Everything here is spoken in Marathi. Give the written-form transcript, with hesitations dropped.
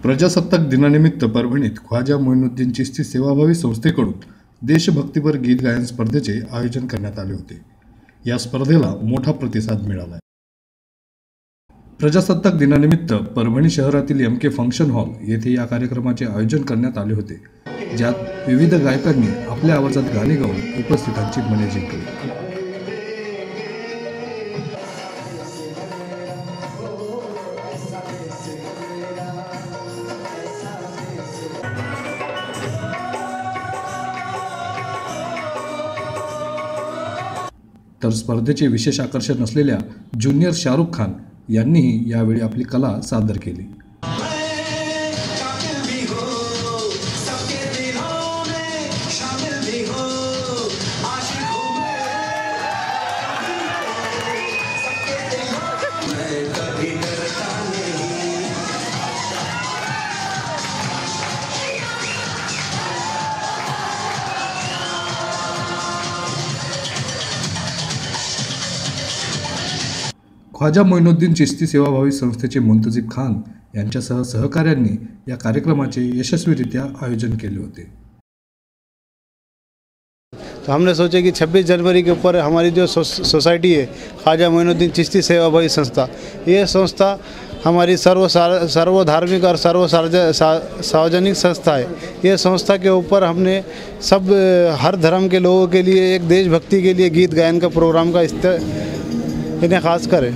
प्रजासत्ताक दिनानिमित्त परभणीत ख्वाजा मोइनुद्दीन चिश्ती सेवाभावी संस्थेकडून देशभक्तीपर गीत गायन स्पर्धेचे आयोजन करण्यात आले होते। या स्पर्धेला मोठा प्रतिसाद मिळाला। प्रजासत्ताक दिनानिमित्त परभणी शहरातील MK फंक्शन हॉल येथे या कार्यक्रमाचे आयोजन करण्यात आले होते, ज्यात विविध गायकांनी आपल्या आवाजात गाणी गाऊन उपस्थितांची मने जिंकली। तर स्पर्धेचे विशेष आकर्षण असलेल्या ज्युनियर शाहरुख खान यांनीही यावेळी आपली कला सादर केली। ख्वाजा मोइनुद्दीन चिश्ती सेवाभावी संस्थेचे मुंतजिब खान यांच्यासह सहकाऱ्यांनी या कार्यक्रमाचे यशस्वीरित्या आयोजन केले होते। तो हमने सोचा कि 26 जनवरी के ऊपर हमारी जो सोसाइटी है ख्वाजा मोइनुद्दीन चिश्ती सेवाभावी संस्था, ये संस्था हमारी सर्वधार्मिक और सार्वजनिक संस्था है। ये संस्था के ऊपर हमने सब हर धर्म के लोगों के लिए एक देशभक्ति के लिए गीत गायन का प्रोग्राम का इन्हें खास कर है।